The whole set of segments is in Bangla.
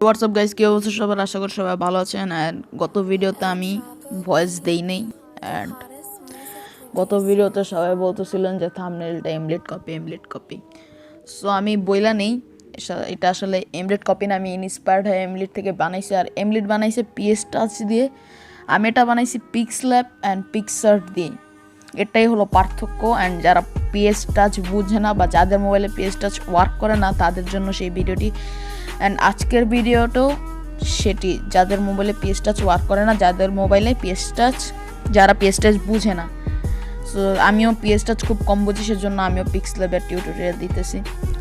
হোয়াটসঅ্যাপ গাইস, কি অবস্থা সবার? আশা করি সবাই ভালো আছেন। অ্যান্ড গত ভিডিওতে আমি ভয়েস দেই নেই। অ্যান্ড গত ভিডিওতে সবাই বলতেছিলেন যে থাম্বনেইলটা এমলেট কপি। সো আমি বইলা নেই, এটা আসলে এমলেট কপি না, আমি ইন্সপায়ার্ড হয়ে এমলেট থেকে বানাইছি। আর এমলেট বানাইছে পিএস টাচ দিয়ে, আমি এটা বানাইছি পিক্সল্যাব অ্যান্ড পিক্সার্ট দিয়ে। এটাই হলো পার্থক্য। অ্যান্ড যারা পিএস টাচ বুঝে না বা যাদের মোবাইলে পিএস টাচ ওয়ার্ক করে না তাদের জন্য সেই ভিডিওটি। অ্যান্ড আজকের ভিডিওটাও সেটি, যাদের মোবাইলে পিএস টাচ ওয়ার্ক করে না, যাদের মোবাইলে যারা পিএস টাচ বুঝে না। সো আমিও পিএস টাচ খুব কম বুঝি, সেজন্য আমিও পিক্সল্যাবের টিউটোরিয়াল দিতেছি।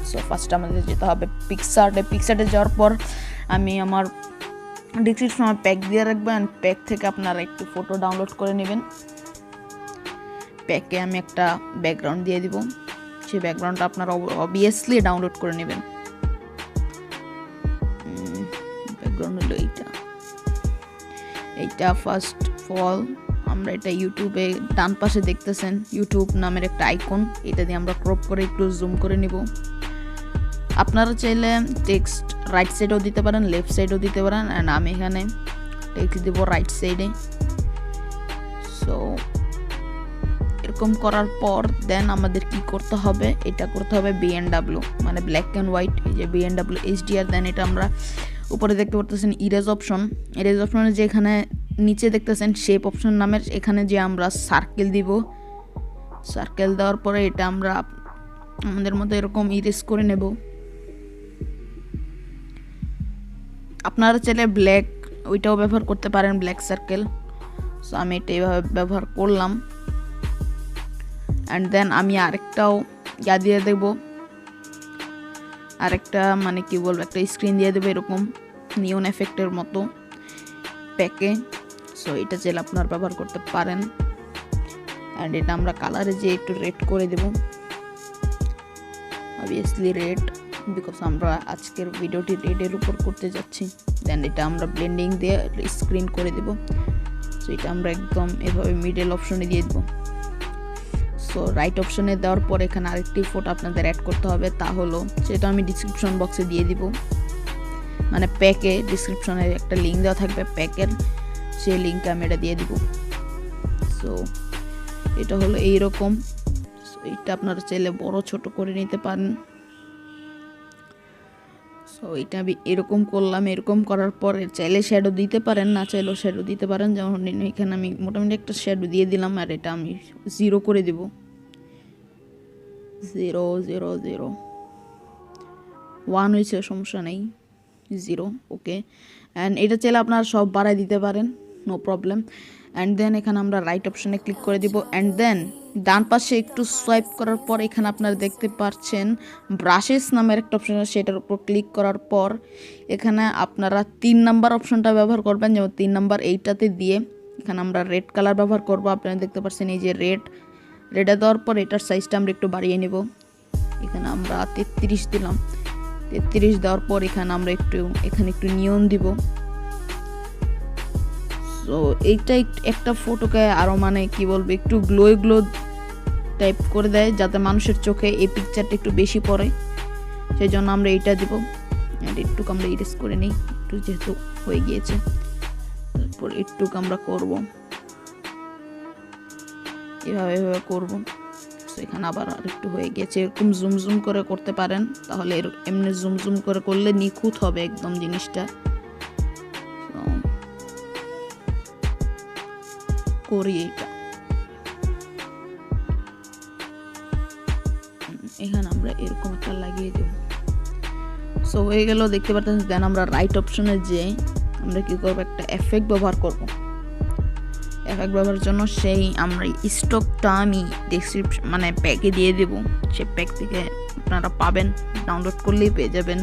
সো ফার্স্ট আমাদের যেতে হবে পিক্সার্টে যাওয়ার পর আমি আমার ডিসক্রিপশনে প্যাক দিয়ে রাখবো। অ্যান্ড প্যাক থেকে আপনারা একটু ফটো ডাউনলোড করে নেবেন। প্যাকে আমি একটা ব্যাকগ্রাউন্ড দিয়ে দিব, সেই ব্যাকগ্রাউন্ডটা আপনারা অবভিয়াসলি ডাউনলোড করে নেবেন। ব্যাকগ্রাউন্ড হলো এইটা ফার্স্ট অফ অল আমরা এটা ইউটিউবে ডান পাশে দেখতেছেন ইউটিউব নামের একটা আইকন, এটা দিয়ে আমরা ক্রপ করে একটু জুম করে নিব। আপনারা চাইলে টেক্সট রাইট সাইডেও দিতে পারেন, লেফট সাইডেও দিতে পারেন। অ্যান্ড আমি এখানে টেক্সট দেবো রাইট সাইডে। সো এরকম করার পর দেন আমাদের কি করতে হবে, এটা করতে হবে বিএনডব্লিউ মানে ব্ল্যাক অ্যান্ড হোয়াইট, এই যে বিএনডব্লিউ এইচডিআর। দেন এটা আমরা উপরে দেখতে পারতেছেন ইরেজ অপশনে যে এখানে নিচে দেখতেছেন শেপ অপশন নামের, এখানে যে আমরা সার্কেল দিব। সার্কেল দেওয়ার পরে এটা আমরা আমাদের মতো এরকম ইরেজ করে নেব। আপনারা চাইলে ব্ল্যাক ওইটাও ব্যবহার করতে পারেন, ব্ল্যাক সার্কেল। সো আমি এটা এইভাবে ব্যবহার করলাম। অ্যান্ড দেন আমি আরেকটাও দিয়ে দেবো, আরেকটা মানে কি বলবো, একটা স্ক্রিন দিয়ে দেবো এরকম নিয়ন এফেক্টের মতো প্যাকে। সো এটা চাইলে আপনারা ব্যবহার করতে পারেন। অ্যান্ড এটা আমরা কালারে যে একটু রেড করে দেব, অবভিয়াসলি রেড, বিকজ আমরা আজকের ভিডিওটি রেডের উপর করতে যাচ্ছি। দেন এটা আমরা ব্লেন্ডিং দিয়ে স্ক্রিন করে দেব। সো এটা আমরা একদম এভাবে মিডল অপশনে দিয়ে দেবো। সো রাইট অপশনে দেওয়ার পর এখানে আরেকটি ফটো আপনাদের অ্যাড করতে হবে, তা হলো সেটা আমি ডিসক্রিপশন বক্সে দিয়ে দিব। মানে প্যাকে ডিসক্রিপশনে একটা লিঙ্ক দেওয়া থাকবে প্যাকের, সেই লিঙ্কটা আমি এটা দিয়ে দিব। সো এটা হলো এইরকম। এটা আপনারা চাইলে বড় ছোট করে নিতে পারেন। সো এটা আমি এরকম করলাম। এরকম করার পর চাইলে শ্যাডো দিতে পারেন, না চাইলেও শ্যাডো দিতে পারেন। যেমন এখানে আমি মোটামুটি একটা শ্যাডো দিয়ে দিলাম। আর এটা আমি 0 করে দেব, 0 0 0 1 হয়েছে, সমস্যা নেই, 0 ওকে। অ্যান্ড এটা চাইলে আপনারা সব বাড়াই দিতে পারেন, নো প্রবলেম। অ্যান্ড দেন এখানে আমরা রাইট অপশানে ক্লিক করে দিব। অ্যান্ড দেন ডান পাশে একটু সোয়াইপ করার পর এখানে আপনারা দেখতে পাচ্ছেন ব্রাশেস নামের একটা অপশন আছে, সেটার উপর ক্লিক করার পর এখানে আপনারা 3 নাম্বার অপশনটা ব্যবহার করবেন। যেমন 3 নাম্বার এইটাতে দিয়ে এখানে আমরা রেড কালার ব্যবহার করব। আপনারা দেখতে পাচ্ছেন এই যে রেডে দেওয়ার পর এটার সাইজটা আমরা একটু বাড়িয়ে নেব। এখানে আমরা 33 দিলাম। 33 দেওয়ার পর এখানে আমরা একটু নিয়ন দিব। সো এইটা একটা ফটোকে আরও মানে কি বলবো একটু গ্লো টাইপ করে দেয়, যাতে মানুষের চোখে এই পিকচারটা একটু বেশি পড়ে, সেই জন্য আমরা এইটা দিব। একটু আমরা ইরেজ করে নিই, একটু যেহেতু হয়ে গিয়েছে। তারপর একটু আমরা করব এভাবে করব। সো এখানে আবার আরেকটু হয়ে গিয়েছে, এরকম জুম করে করতে পারেন, তাহলে এমনি জুম করে করলে নিখুঁত হবে একদম জিনিসটা। করি এইটা, এখানে আমরা এরকম একটা লাগিয়ে দেব। সো হয়ে গেল, দেখতে পাচ্ছেন। দেন আমরা রাইট অপশনে যে আমরা কি করব, একটা এফেক্ট ব্যবহার করব। এফেক্ট ব্যবহারের জন্য সেই আমরা স্টকটা আমি ডেসক্রিপশন মানে প্যাকে দিয়ে দেব, সে প্যাক থেকে আপনারা পাবেন, ডাউনলোড করলেই পেয়ে যাবেন।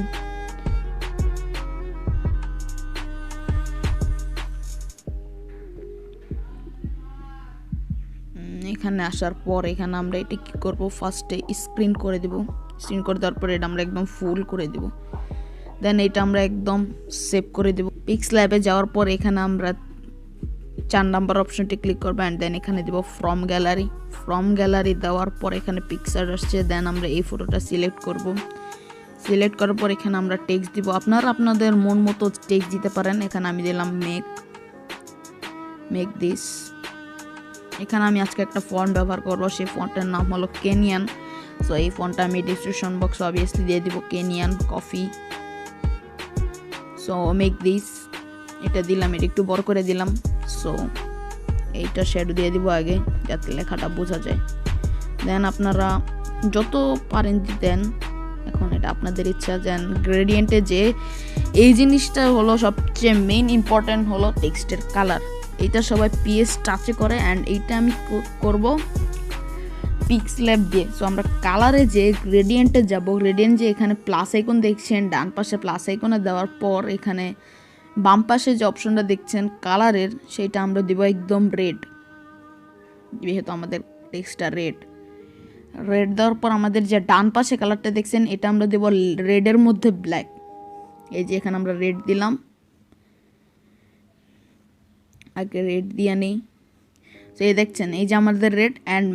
এখানে আসার পর এখানে আমরা এটা কি করব, ফার্স্টে স্ক্রিন করে দেব। স্ক্রিন করে দেওয়ার পর এটা আমরা একদম ফুল করে দেব। দেন এটা আমরা একদম সেভ করে দেব। পিক্সল্যাবে যাওয়ার পর এখানে আমরা 4 নাম্বার অপশনটি ক্লিক করব। অ্যান্ড দেন এখানে দেব ফ্রম গ্যালারি দেওয়ার পর এখানে পিকচার আসছে। দেন আমরা এই ফটোটা সিলেক্ট করব। সিলেক্ট করার পর এখানে আমরা টেক্সট দিব, আপনারা আপনাদের মন মতো টেক্সট দিতে পারেন। এখানে আমি দিলাম মেক দিস। এখানে আমি আজকে একটা ফন্ট ব্যবহার করবো, সেই ফন্টের নাম হলো কেনিয়ান। সো এই ফন্টটা আমি ডিসক্রিপশন বক্সে অবভিয়াসলি দিয়ে দিব, Kenyan coffee. So make this, এটা দিলাম, এটা একটু বড় করে দিলাম। সো এইটা শ্যাডো দিয়ে দিব আগে, যাতে লেখাটা বোঝা যায়। দেন আপনারা যত পারেন দেন, এখন এটা আপনাদের ইচ্ছা। দেন গ্রেডিয়েন্টে যে এই জিনিসটা হলো সবচেয়ে মেইন ইম্পর্টেন্ট হলো টেক্সটের কালার। এটা সবাই পিএস টাচে করে, অ্যান্ড এইটা আমি করব পিক্সল্যাব দিয়ে। সো আমরা কালারে যে গ্রেডিয়েন্টে যাব, গ্রেডিয়েন্ট যে এখানে প্লাস আইকন দেখছেন ডান পাশে, প্লাস আইকনে দেওয়ার পর এখানে বাম পাশে যে অপশনটা দেখছেন কালারের, সেটা আমরা দিব একদম রেড, যেহেতু আমাদের টেক্সটটা রেড দেওয়ার পর আমাদের যে ডান পাশে কালারটা দেখছেন এটা আমরা দেব রেডের মধ্যে ব্ল্যাক। এই যে এখানে আমরা রেড দিলাম, আগে রেড দিয়ে নিই। তো এই দেখছেন এই যে আমাদের রেড, অ্যান্ড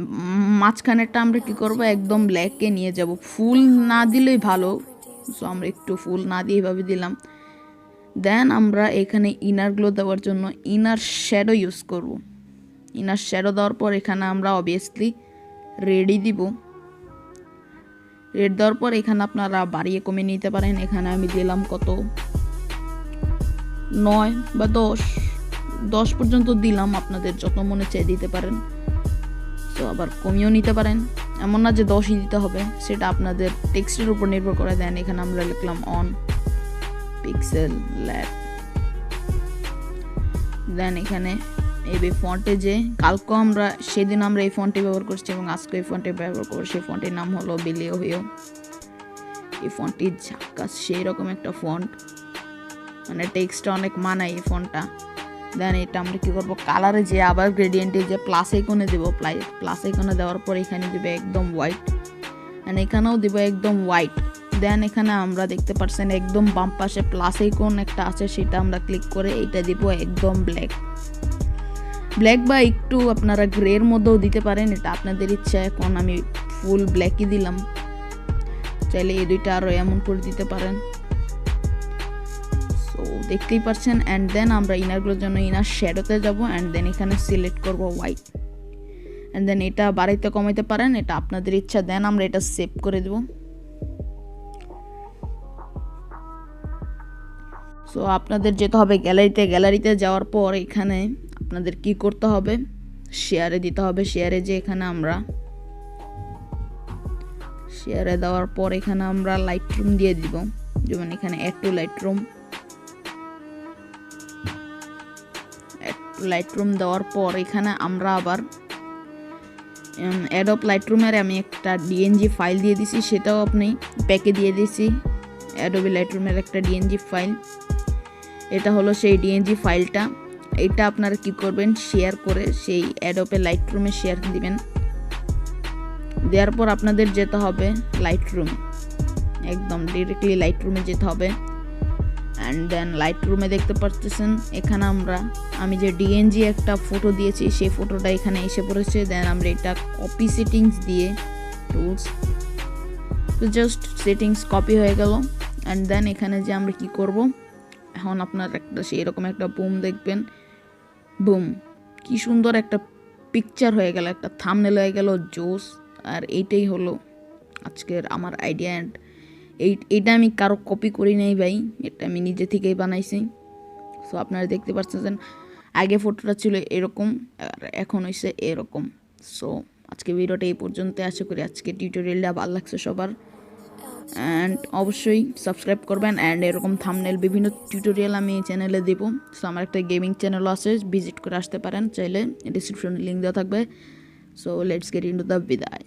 মাঝখানেরটা আমরা কী করবো, একদম ব্ল্যাকে নিয়ে যাব। ফুল না দিলেই ভালো, সো আমরা একটু ফুল না দিয়ে এভাবে দিলাম। দেন আমরা এখানে ইনার গ্লো দেওয়ার জন্য ইনার শ্যাডো ইউজ করব। ইনার শ্যাডো দেওয়ার পর এখানে আমরা অবভিয়াসলি রেডই দিব। রেড দেওয়ার পর এখানে আপনারা বাড়িয়ে কমিয়ে নিতে পারেন। এখানে আমি দিলাম কত, 9 বা 10 পর্যন্ত দিলাম, আপনাদের যত মনে চাই দিতে পারেন। তো আবার কমিয়েও নিতে পারেন, এমন না যে 10ই দিতে হবে, সেটা আপনাদের টেক্সটের উপর নির্ভর করে। দেন এখানে আমরা লিখলাম অন Pixellab। দেন এখানে এই ফন্টে যে কালকে আমরা সেদিন আমরা এই ফন্টে ব্যবহার করছি এবং আজকে এই ফন্টে ব্যবহার করছি, সেই ফন্টের নাম হলো বিলিও হইও। এই ফন্টটি ঝাক্কাস সেই রকম একটা ফন্ট, মানে টেক্সটটা অনেক মানায় এই ফন্টটা। দেন এটা আমরা কী করবো, কালারে যে আবার গ্রেডিয়েন্টে যে প্লাস আইকনে দেবো, প্লাস আইকনে দেওয়ার পর এখানে দেবে একদম হোয়াইট, অ্যান্ড এখানেও দেবো একদম হোয়াইট। দেন এখানে আমরা দেখতে পাচ্ছেন একদম বাম পাশে প্লাস আইকন একটা আছে, সেটা আমরা ক্লিক করে এইটা দিব একদম ব্ল্যাক বা একটু আপনারা গ্রের মধ্যেও দিতে পারেন, এটা আপনাদের ইচ্ছা। এখন আমি ফুল ব্ল্যাকই দিলাম, চাইলে এই দুইটা আরও এমন করে দিতে পারেন। সো দেখতেই পাচ্ছেন। অ্যান্ড দেন আমরা ইনারগুলোর জন্য ইনার শ্যাডোতে যাব, অ্যান্ড দেন এখানে সিলেক্ট করব হোয়াইট, অ্যান্ড দেন এটা বাড়াইতে কমাইতে পারেন, এটা আপনাদের ইচ্ছা। দেন আমরা এটা সেভ করে দেব। সো আপনাদের যেতে হবে গ্যালারিতে যাওয়ার পর এখানে আপনাদের কি করতে হবে, শেয়ারে দিতে হবে। শেয়ারে যে এখানে আমরা শেয়ারে দেওয়ার পর এখানে আমরা লাইটরুম দিয়ে দিব, যেমন এখানে অ্যাড টু লাইটরুম দেওয়ার পর এখানে আমরা আবার অ্যাডোব লাইটরুমের আমি একটা ডিএনজি ফাইল দিয়ে দিছি, সেটাও আপনি প্যাকে দিয়ে দিছি। অ্যাডোবি লাইটরুমের একটা ডিএনজি ফাইল, এটা হলো সেই ডিএনজি ফাইলটা। এটা আপনারা কি করবেন, শেয়ার করে সেই অ্যাডোবে লাইটরুমে শেয়ার দিবেন। দেওয়ার পর আপনাদের যেতে হবে লাইটরুমে, একদম ডিরেক্টলি লাইটরুমে যেতে হবে। অ্যান্ড দেন লাইটরুমে দেখতে পাচ্ছেন এখানে আমি যে ডিএনজি একটা ফটো দিয়েছি, সেই ফটোটা এখানে এসে পড়েছে। দেন আমরা এটা কপি সেটিংস দিয়ে টুলস, তো জাস্ট সেটিংস কপি হয়ে গেল। অ্যান্ড দেন এখানে যে আমরা কি করব, এখন আপনার একটা সেই রকম একটা বুম দেখবেন, বুম, কি সুন্দর একটা পিকচার হয়ে গেল, একটা থাম্বনেল হয়ে গেল, জোস। আর এইটাই হলো আজকের আমার আইডিয়া। অ্যান্ড এইটা আমি কারো কপি করি নাই ভাই, এটা আমি নিজে থেকেই বানাইছি। সো আপনারা দেখতে পাচ্ছেন আগে ফটোটা ছিল এরকম, আর এখন হয়েছে এরকম। সো আজকে ভিডিওটা এই পর্যন্ত, আশা করি আজকে টিউটোরিয়ালটা ভালো লাগছে সবার। অ্যান্ড অবশ্যই সাবস্ক্রাইব করবেন, অ্যান্ড এরকম থাম্বনেল বিভিন্ন টিউটোরিয়াল আমি এই চ্যানেলে দেবো। সো আমার একটা গেমিং চ্যানেলও আছে, ভিজিট করে আসতে পারেন চাইলে, ডিসক্রিপশনে লিঙ্ক দেওয়া থাকবে। So let's get into the বিদায়।